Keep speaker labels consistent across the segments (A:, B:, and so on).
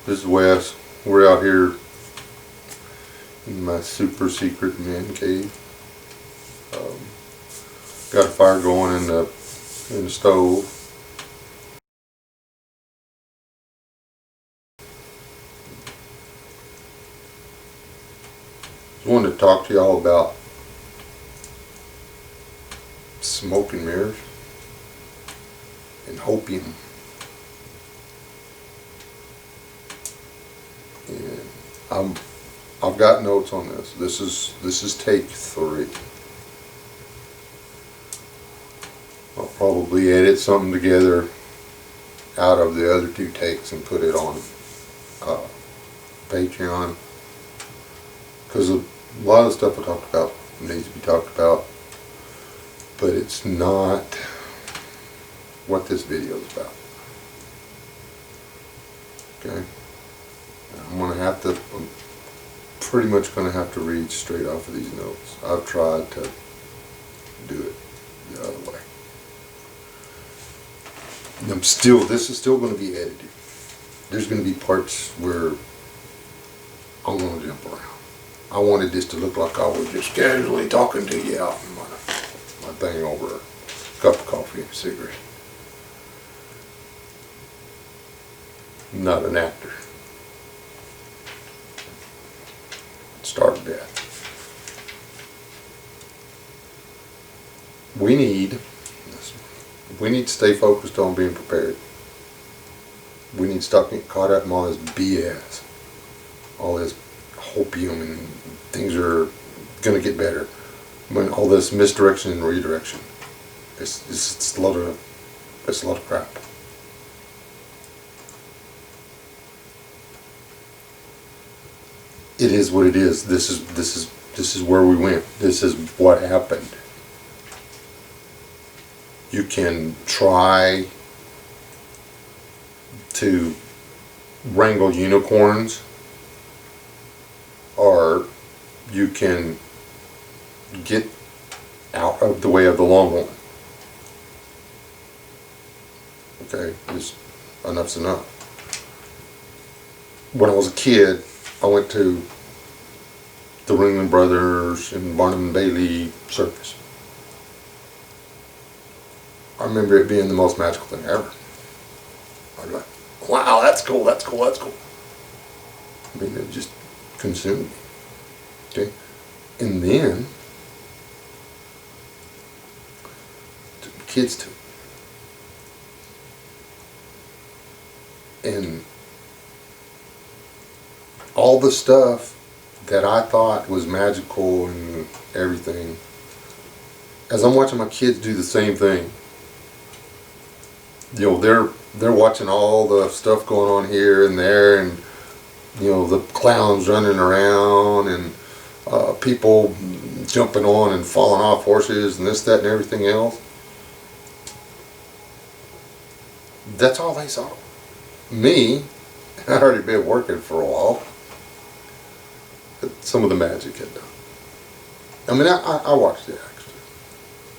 A: This is Wes. We're out here in my super secret man cave. Got a fire going in the stove. I wanted to talk to y'all about smoke and mirrors and hopium. And I've got notes on this. This is take 3. I'll probably edit something together out of the other 2 takes and put it on Patreon, because a lot of the stuff I talked about needs to be talked about, but it's not what this video is about. Okay? I'm pretty much going to have to read straight off of these notes. I've tried to do it the other way. And this is still going to be edited. There's going to be parts where I'm going to jump around. I wanted this to look like I was just casually talking to you out in my thing over a cup of coffee and a cigarette. I'm not an actor. Started that. We need to stay focused on being prepared. We need to stop getting caught up in all this BS, all this hopium, and things are going to get better. When all this misdirection and redirection, it's a lot of crap. It is what it is. This is where we went. This is what happened. You can try to wrangle unicorns, or you can get out of the way of the longhorn. Okay, just enough's enough. When I was a kid, I went to the Ringling Brothers and Barnum and Bailey circus. I remember it being the most magical thing ever. I was like, wow, that's cool, that's cool, that's cool. I mean, it just consumed me. Okay? And then, took my kids to it. And all the stuff that I thought was magical and everything, as I'm watching my kids do the same thing, you know, they're watching all the stuff going on here and there, and you know, the clowns running around, and people jumping on and falling off horses and this, that, and everything else. That's all they saw. Me, I'd already been working for a while. Some of the magic had done. I mean, I watched the extras,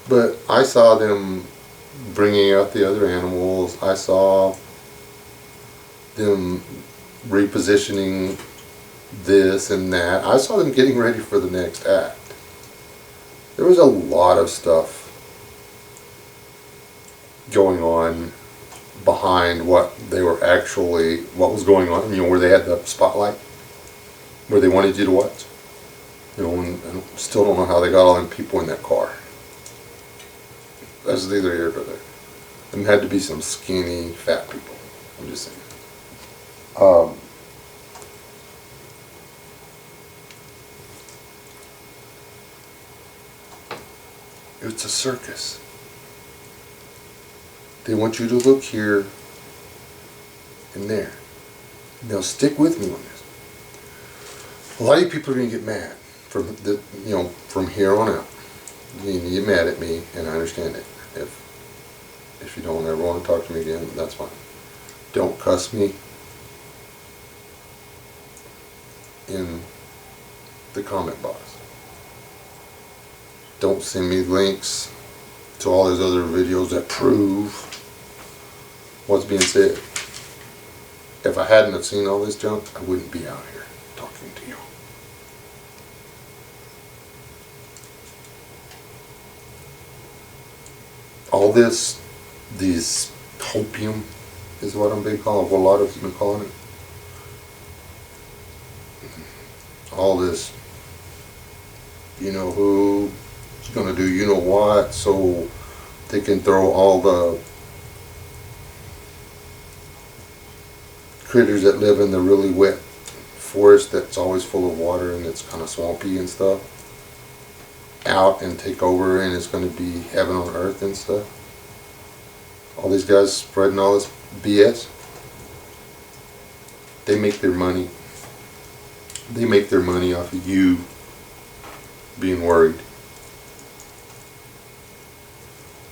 A: but I saw them bringing out the other animals. I saw them repositioning this and that. I saw them getting ready for the next act. There was a lot of stuff going on behind what was going on, you know, where they had the spotlight, where they wanted you to watch. You know, and I still don't know how they got all them people in that car. That's neither here nor there. There had to be some skinny, fat people. I'm just saying. It's a circus. They want you to look here and there. Now stick with me on this. A lot of you people are going to get mad from here on out. You get mad at me, and I understand it. If you don't ever want to talk to me again, that's fine. Don't cuss me in the comment box. Don't send me links to all those other videos that prove what's being said. If I hadn't have seen all this junk, I wouldn't be out here talking to you. All this, these hopium is what I'm being called, what a lot of them been calling it. All this, you know who's gonna do you know what, so they can throw all the critters that live in the really wet forest that's always full of water and it's kind of swampy and stuff out and take over, and it's going to be heaven on earth and stuff. All these guys spreading all this BS. They make their money. They make their money off of you being worried.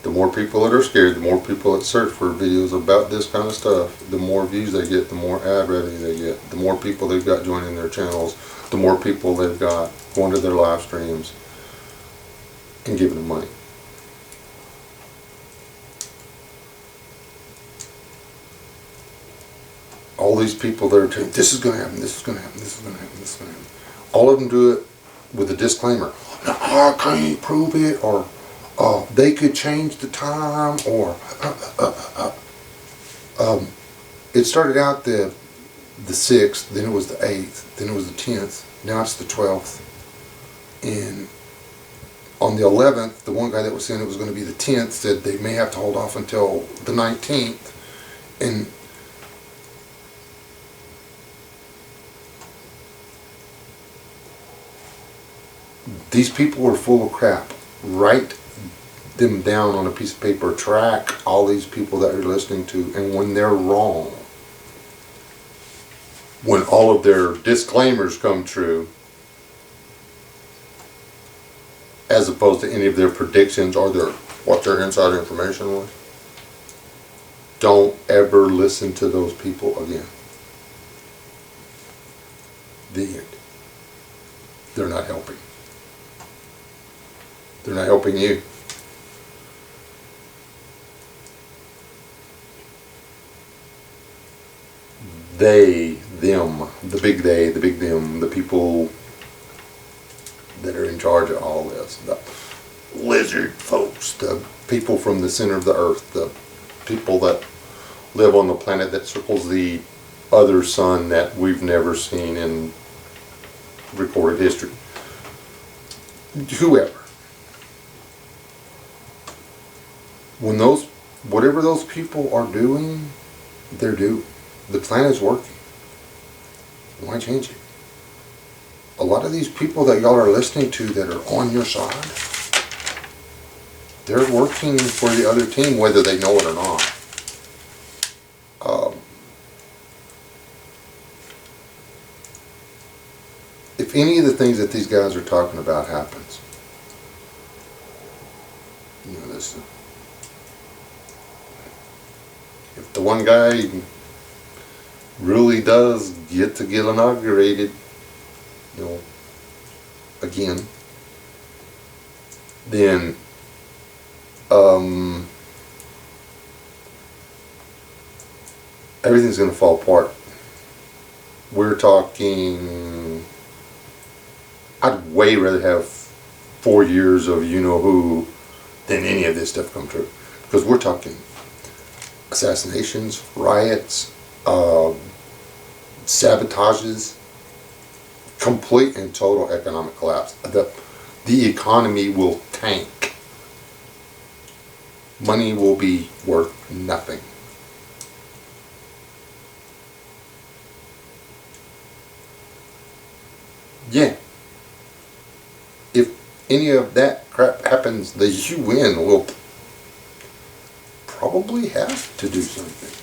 A: The more people that are scared, the more people that search for videos about this kind of stuff, the more views they get, the more ad revenue they get, the more people they've got joining their channels, the more people they've got going to their live streams and giving them money. All these people that are telling, this is going to happen, this is going to happen, this is going to happen, this is going to happen. All of them do it with a disclaimer. No, I can't prove it, or they could change the time, or it started out the 6th, then it was the 8th, then it was the 10th, now it's the 12th, and on the 11th, the one guy that was saying it was going to be the 10th said they may have to hold off until the 19th, and these people are full of crap. Write them down on a piece of paper. Track all these people that you're listening to, and when they're wrong, when all of their disclaimers come true, as opposed to any of their predictions or what their inside information was, don't ever listen to those people again. The end. They're not helping. They're not helping you. They, them, the big they, the big them, the people that are in charge of all this, the lizard folks, the people from the center of the earth, the people that live on the planet that circles the other sun that we've never seen in recorded history. Whoever. When whatever those people are doing, they're doing. The plan is working. Why change it? A lot of these people that y'all are listening to that are on your side, they're working for the other team, whether they know it or not. If any of the things that these guys are talking about happens, you know, if the one guy really does get inaugurated, you know, again, then everything's going to fall apart. We're talking, I'd way rather have 4 years of you-know-who than any of this stuff come true. Because we're talking assassinations, riots, sabotages, complete and total economic collapse. The economy will tank. Money will be worth nothing. Yeah. If any of that crap happens, the UN will probably have to do something.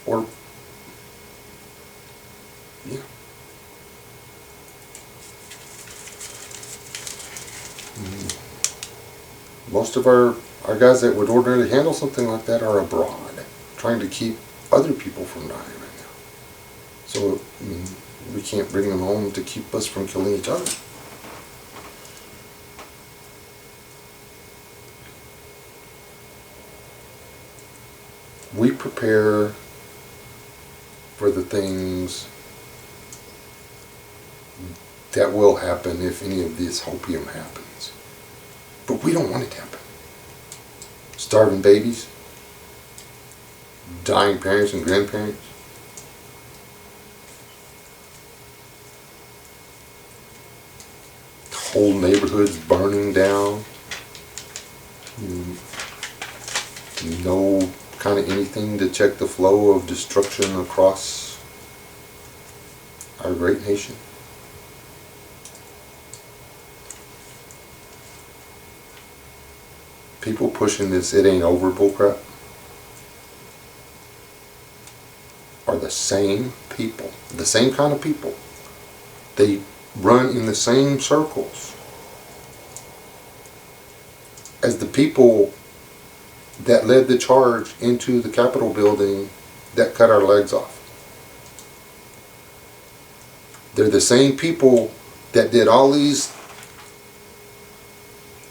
A: Or, yeah. Most of our guys that would ordinarily handle something like that are abroad, trying to keep other people from dying right now. So, we can't bring them home to keep us from killing each other. We prepare for the things that will happen if any of this hopium happens. But we don't want it to happen. Starving babies, dying parents and grandparents, whole neighborhoods burning down, no kind of anything to check the flow of destruction across our great nation. People pushing this "it ain't over" bullcrap are the same people, the same kind of people. They run in the same circles as the people that led the charge into the Capitol building that cut our legs off. They're the same people that did all these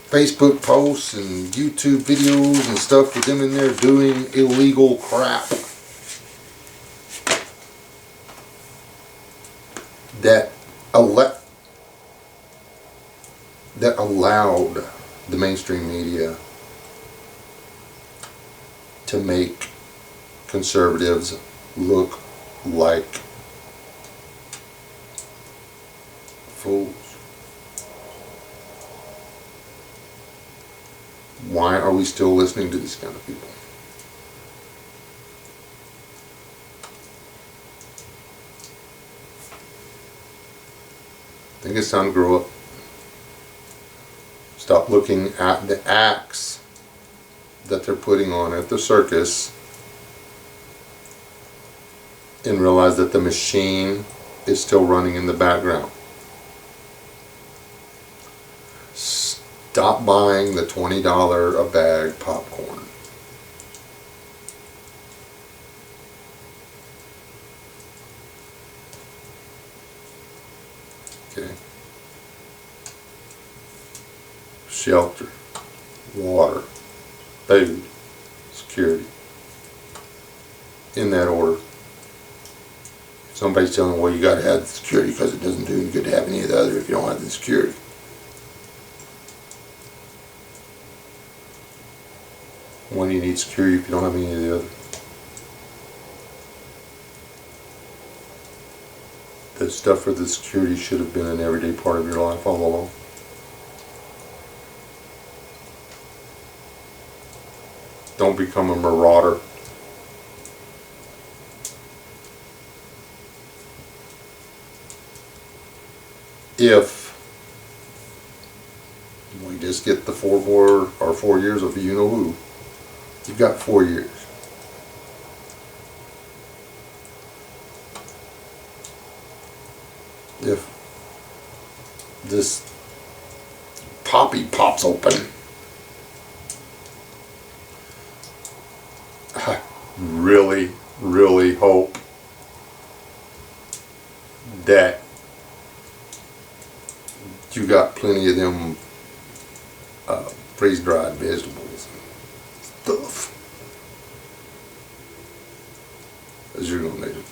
A: Facebook posts and YouTube videos and stuff with them in there doing illegal crap that allowed the mainstream media to make conservatives look like fools. Why are we still listening to these kind of people? I think it's time to grow up. Stop looking at the acts that they're putting on at the circus and realize that the machine is still running in the background. Stop buying the $20 a bag popcorn. Okay. Shelter, water, food, security. In that order. If somebody's telling you, well, you got to have the security because it doesn't do any good to have any of the other if you don't have the security. Why do you need security if you don't have any of the other? The stuff for the security should have been an everyday part of your life all along. Don't become a marauder. If we just get the 4 years of you know who, you've got 4 years. If this poppy pops open, I really, really hope that you got plenty of them freeze-dried vegetables and stuff, as you're gonna need it.